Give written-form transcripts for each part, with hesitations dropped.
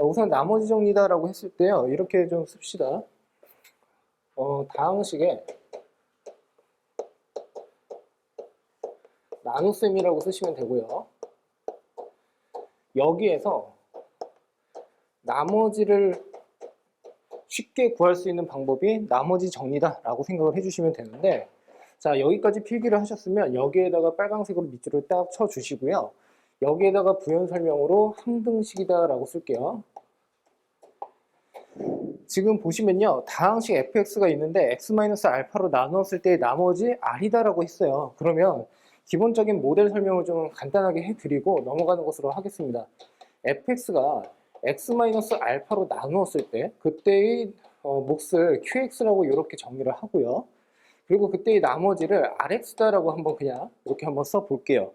우선 나머지 정리다라고 했을 때요. 이렇게 좀 씁시다. 다항식에 나눗셈이라고 쓰시면 되고요. 여기에서 나머지를 쉽게 구할 수 있는 방법이 나머지 정리다라고 생각을 해주시면 되는데, 자, 여기까지 필기를 하셨으면 여기에다가 빨간색으로 밑줄을 딱 쳐주시고요. 여기에다가 부연 설명으로 항등식이다라고 쓸게요. 지금 보시면요, 다항식 fx가 있는데 x-알파로 나누었을 때 나머지 r이다라고 했어요. 그러면 기본적인 모델 설명을 좀 간단하게 해드리고 넘어가는 것으로 하겠습니다. fx가 x-알파로 나누었을 때 그때의 몫을 qx라고 이렇게 정리를 하고요. 그리고 그때의 나머지를 rx다라고 한번 그냥 이렇게 한번 써볼게요.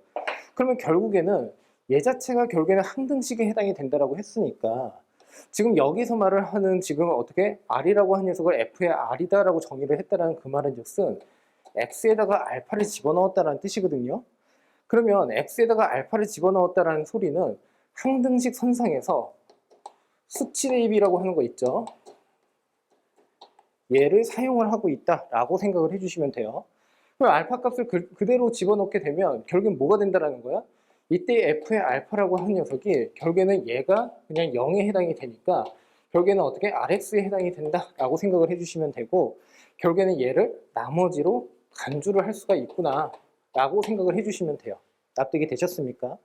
그러면 결국에는 얘 자체가 결국에는 항등식에 해당이 된다라고 했으니까 지금 여기서 말을 하는 지금은 어떻게 r이라고 한 녀석을 f의 r이다라고 정의를 했다라는 그 말은즉슨 x에다가 알파를 집어넣었다라는 뜻이거든요. 그러면 x에다가 알파를 집어넣었다라는 소리는 항등식 선상에서 수치 대입이라고 하는 거 있죠. 얘를 사용을 하고 있다라고 생각을 해주시면 돼요. 그럼 알파 값을 그대로 집어넣게 되면 결국엔 뭐가 된다라는 거야? 이때 f의 알파라고 한 녀석이 결국에는 얘가 그냥 0에 해당이 되니까 결국에는 어떻게 rx에 해당이 된다라고 생각을 해주시면 되고, 결국에는 얘를 나머지로 간주를 할 수가 있구나 라고 생각을 해주시면 돼요. 납득이 되셨습니까?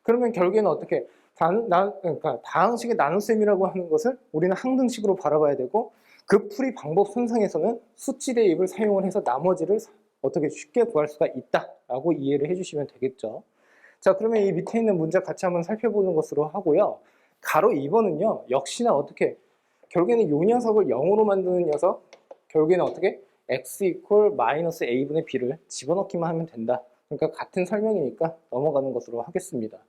그러면 결국에는 어떻게 그러니까 다항식의 나눗셈이라고 하는 것을 우리는 항등식으로 바라봐야 되고, 그 풀이 방법 선상에서는 수치 대입을 사용을 해서 나머지를 어떻게 쉽게 구할 수가 있다라고 이해를 해주시면 되겠죠. 자, 그러면 이 밑에 있는 문제 같이 한번 살펴보는 것으로 하고요. 가로 2번은요. 역시나 어떻게 결국에는 이 녀석을 0으로 만드는 녀석, 결국에는 어떻게 x 이퀄 마이너스 a분의 b를 집어넣기만 하면 된다. 그러니까 같은 설명이니까 넘어가는 것으로 하겠습니다.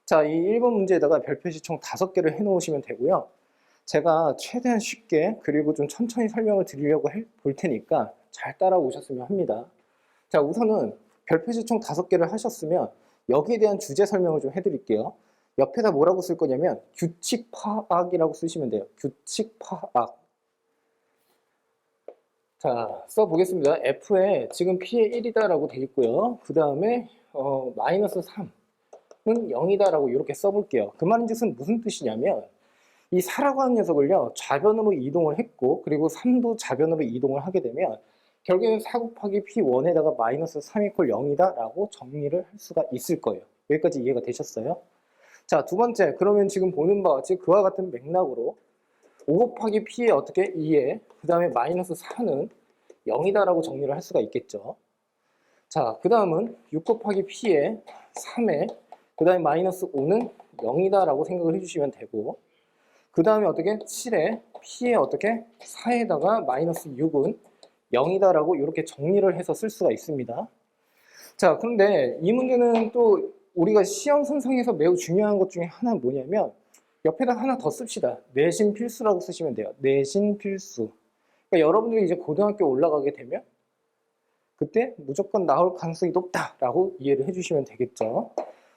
자, 이 1번 문제에다가 별표시 총 5개를 해놓으시면 되고요. 제가 최대한 쉽게 그리고 좀 천천히 설명을 드리려고 볼 테니까 잘 따라오셨으면 합니다. 자, 우선은 별표시 총 5개를 하셨으면 여기에 대한 주제 설명을 좀 해드릴게요. 옆에다 뭐라고 쓸 거냐면 규칙 파악이라고 쓰시면 돼요. 규칙 파악. 자, 써보겠습니다. f에 지금 p의 1이다라고 돼 있고요. 그 다음에 마이너스 3은 0이다라고 이렇게 써볼게요. 그 말인즉슨 무슨 뜻이냐면 이 4라고 하는 녀석을요, 좌변으로 이동을 했고, 그리고 3도 좌변으로 이동을 하게 되면 결국에는 4 곱하기 p1에다가 마이너스 3 이퀄 0이다 라고 정리를 할 수가 있을 거예요. 여기까지 이해가 되셨어요? 자, 두 번째, 그러면 지금 보는 바와 같이 그와 같은 맥락으로 5 곱하기 p에 어떻게 2에 그 다음에 마이너스 4는 0이다 라고 정리를 할 수가 있겠죠. 자, 그 다음은 6 곱하기 p에 3에 그 다음에 마이너스 5는 0이다 라고 생각을 해주시면 되고, 그 다음에 어떻게 7에 p에 어떻게 4에다가 마이너스 6은 0이다 라고 이렇게 정리를 해서 쓸 수가 있습니다. 자, 그런데 이 문제는 또 우리가 시험 선상에서 매우 중요한 것 중에 하나는 뭐냐면 옆에다 하나 더 씁시다. 내신 필수라고 쓰시면 돼요. 내신 필수. 그러니까 여러분들이 이제 고등학교 올라가게 되면 그때 무조건 나올 가능성이 높다라고 이해를 해주시면 되겠죠.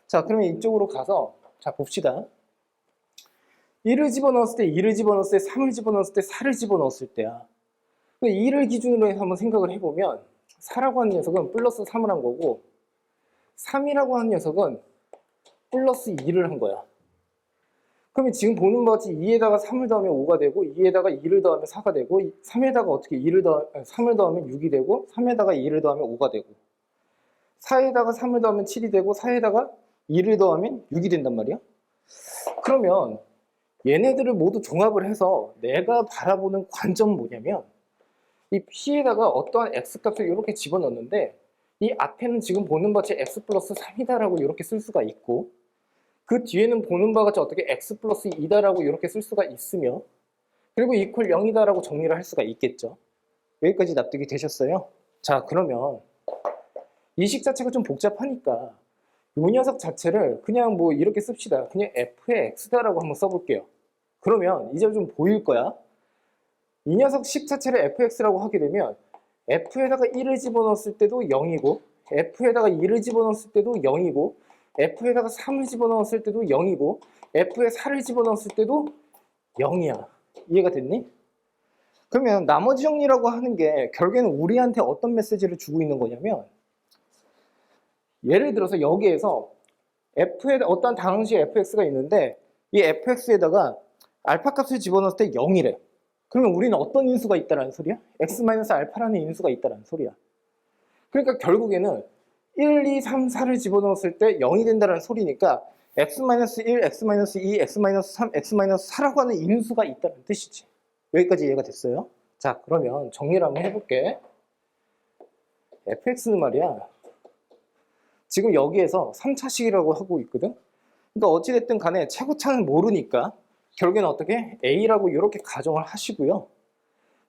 자, 그러면 이쪽으로 가서 자 봅시다. 1을 집어넣었을 때, 2를 집어넣었을 때, 3을 집어넣었을 때, 4를 집어넣었을 때야. 2를 기준으로 해서 한번 생각을 해보면 4라고 하는 녀석은 플러스 3을 한 거고 3이라고 하는 녀석은 플러스 2를 한 거야. 그러면 지금 보는 것 같이 2에다가 3을 더하면 5가 되고 2에다가 2를 더하면 4가 되고 3에다가 어떻게 3을 더하면 6이 되고 3에다가 2를 더하면 5가 되고 4에다가 3을 더하면 7이 되고 4에다가 2를 더하면 6이 된단 말이야. 그러면 얘네들을 모두 종합을 해서 내가 바라보는 관점은 뭐냐면 이 p에다가 어떠한 x값을 이렇게 집어넣는데 이 앞에는 지금 보는 바같이 x 플러스 3이다 라고 이렇게 쓸 수가 있고, 그 뒤에는 보는 바같이 어떻게 x 플러스 2다 라고 이렇게 쓸 수가 있으며, 그리고 이퀄 0이다 라고 정리를 할 수가 있겠죠. 여기까지 납득이 되셨어요? 자, 그러면 이 식 자체가 좀 복잡하니까 이 녀석 자체를 그냥 뭐 이렇게 씁시다. 그냥 f의 x다 라고 한번 써볼게요. 그러면 이제 좀 보일 거야. 이 녀석 식 자체를 fx라고 하게 되면 f에다가 1을 집어넣었을 때도 0이고 f에다가 2를 집어넣었을 때도 0이고 f에다가 3을 집어넣었을 때도 0이고 F에 4를 집어넣었을 때도 0이야. 이해가 됐니? 그러면 나머지 정리라고 하는 게 결국에는 우리한테 어떤 메시지를 주고 있는 거냐면, 예를 들어서 여기에서 F에 어떤 당시에 fx가 있는데 이 fx에다가 알파 값을 집어넣을 때 0이래. 그러면 우리는 어떤 인수가 있다라는 소리야? x-알파라는 인수가 있다라는 소리야. 그러니까 결국에는 1, 2, 3, 4를 집어넣었을 때 0이 된다는 소리니까 x-1, x-2, x-3, x-4라고 하는 인수가 있다는 뜻이지. 여기까지 이해가 됐어요? 자, 그러면 정리를 한번 해볼게. fx는 말이야, 지금 여기에서 3차식이라고 하고 있거든? 그러니까 어찌됐든 간에 최고차는 모르니까 결국에는 어떻게? a라고 이렇게 가정을 하시고요.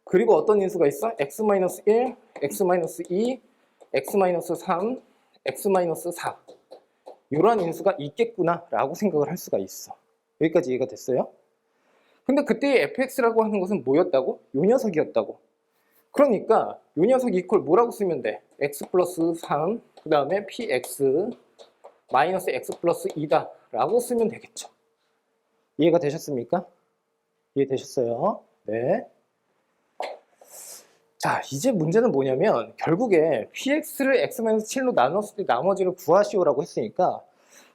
그리고 어떤 인수가 있어? x-1, x-2, x-3, x-4 이러한 인수가 있겠구나 라고 생각을 할 수가 있어. 여기까지 이해가 됐어요? 근데 그때 fx라고 하는 것은 뭐였다고? 요 녀석이었다고. 그러니까 요 녀석 이퀄 뭐라고 쓰면 돼? x 플러스 3, 그 다음에 px 마이너스 x 플러스 2다 라고 쓰면 되겠죠. 이해가 되셨습니까? 이해되셨어요? 네. 자, 이제 문제는 뭐냐면 결국에 px를 x-7로 나눴을 때 나머지를 구하시오라고 했으니까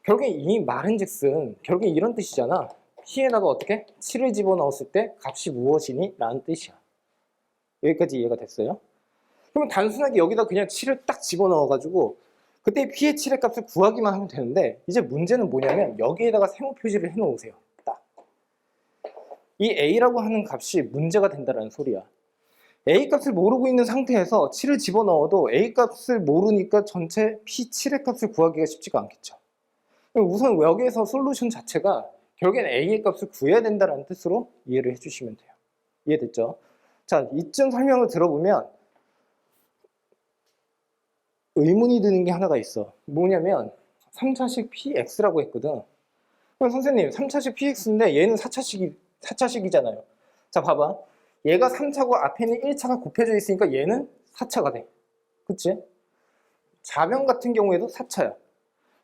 결국에 이 말은즉슨 결국에 이런 뜻이잖아. p에다가 어떻게? 7을 집어넣었을 때 값이 무엇이니? 라는 뜻이야. 여기까지 이해가 됐어요? 그러면 단순하게 여기다 그냥 7을 딱 집어넣어가지고 그때 p의 7의 값을 구하기만 하면 되는데, 이제 문제는 뭐냐면 여기에다가 세모 표시를 해놓으세요. 딱. 이 a라고 하는 값이 문제가 된다는 소리야. a 값을 모르고 있는 상태에서 7을 집어넣어도 a 값을 모르니까 전체 p7의 값을 구하기가 쉽지가 않겠죠. 우선 여기에서 솔루션 자체가 결국엔 a의 값을 구해야 된다는 뜻으로 이해를 해주시면 돼요. 이해됐죠? 자, 이쯤 설명을 들어보면 의문이 드는 게 하나가 있어. 뭐냐면 3차식 px라고 했거든. 그럼 선생님 3차식 px인데 얘는 4차식이잖아요. 자, 봐봐. 얘가 3차고 앞에는 1차가 곱해져 있으니까 얘는 4차가 돼. 그치? 좌변 같은 경우에도 4차야.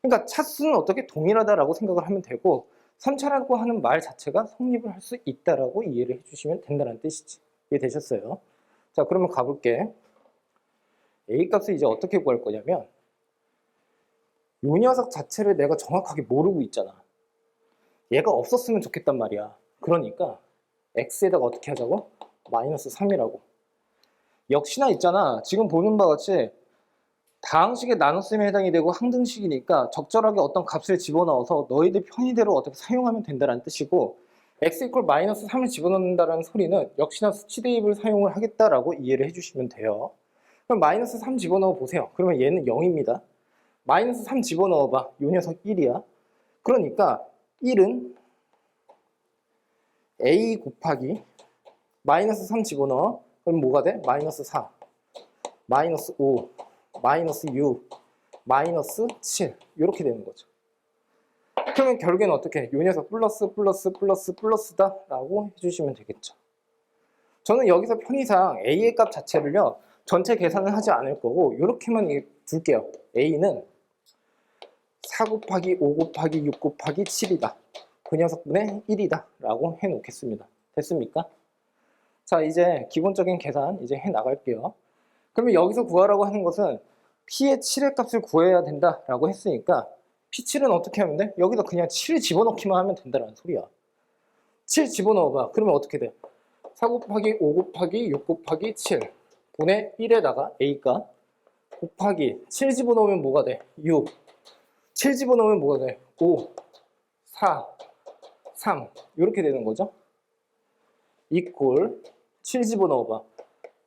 그러니까 차수는 어떻게 동일하다라고 생각을 하면 되고 3차라고 하는 말 자체가 성립을 할 수 있다라고 이해를 해주시면 된다는 뜻이지. 이해되셨어요? 자, 그러면 가볼게. a 값을 이제 어떻게 구할 거냐면 이 녀석 자체를 내가 정확하게 모르고 있잖아. 얘가 없었으면 좋겠단 말이야. 그러니까 x에다가 어떻게 하자고? 마이너스 3이라고. 역시나 있잖아. 지금 보는 바와 같이 다항식의 나눗셈에 해당이 되고 항등식이니까 적절하게 어떤 값을 집어넣어서 너희들 편의대로 어떻게 사용하면 된다는 뜻이고, x 이퀄 마이너스 3을 집어넣는다는 소리는 역시나 수치 대입을 사용을 하겠다라고 이해를 해주시면 돼요. 그럼 마이너스 3 집어넣어 보세요. 그러면 얘는 0입니다. 마이너스 3 집어넣어봐. 이 녀석 1이야. 그러니까 1은 a 곱하기 마이너스 3 집어넣어. 그럼 뭐가 돼? 마이너스 4, 마이너스 5, 마이너스 6, 마이너스 7 이렇게 되는 거죠. 그러면 결국에는 어떻게? 이 녀석 플러스 플러스 플러스 플러스다 라고 해주시면 되겠죠. 저는 여기서 편의상 a의 값 자체를요 전체 계산을 하지 않을 거고 이렇게만 둘게요. a는 4 곱하기 5 곱하기 6 곱하기 7이다. 그 녀석분의 1이다 라고 해놓겠습니다. 됐습니까? 자, 이제 기본적인 계산 이제 해 나갈게요. 그러면 여기서 구하라고 하는 것은 p의 7의 값을 구해야 된다라고 했으니까 p7은 어떻게 하면 돼? 여기다 그냥 7 집어넣기만 하면 된다는 소리야. 7 집어넣어봐. 그러면 어떻게 돼? 4 곱하기 5 곱하기 6 곱하기 7 분의 1에다가 a값 곱하기 7 집어넣으면 뭐가 돼? 6. 7 집어넣으면 뭐가 돼? 5, 4, 3 이렇게 되는 거죠. 이퀄 7 집어넣어봐.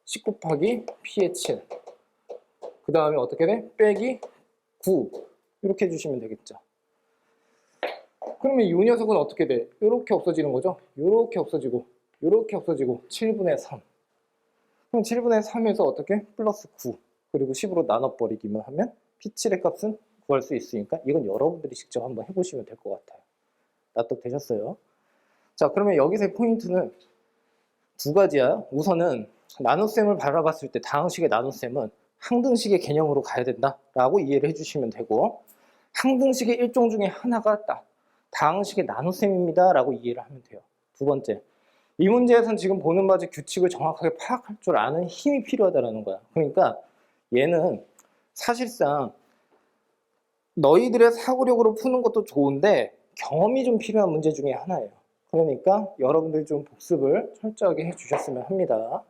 10 곱하기 p의 7. 그 다음에 어떻게 돼? 빼기 9. 이렇게 해주시면 되겠죠. 그러면 이 녀석은 어떻게 돼? 이렇게 없어지는 거죠. 이렇게 없어지고 이렇게 없어지고 7분의 3. 그럼 7분의 3에서 어떻게? 플러스 9. 그리고 10으로 나눠버리기만 하면 p7의 값은 구할 수 있으니까 이건 여러분들이 직접 한번 해보시면 될 것 같아요. 납득되셨어요? 자, 그러면 여기서의 포인트는 두 가지야. 우선은 나눗셈을 바라봤을 때 다항식의 나눗셈은 항등식의 개념으로 가야 된다라고 이해를 해주시면 되고, 항등식의 일종 중에 하나가 다항식의 나눗셈입니다 라고 이해를 하면 돼요. 두 번째, 이 문제에선 지금 보는 바지 규칙을 정확하게 파악할 줄 아는 힘이 필요하다는 거야. 그러니까 얘는 사실상 너희들의 사고력으로 푸는 것도 좋은데 경험이 좀 필요한 문제 중에 하나예요. 그러니까 여러분들이 좀 복습을 철저하게 해주셨으면 합니다.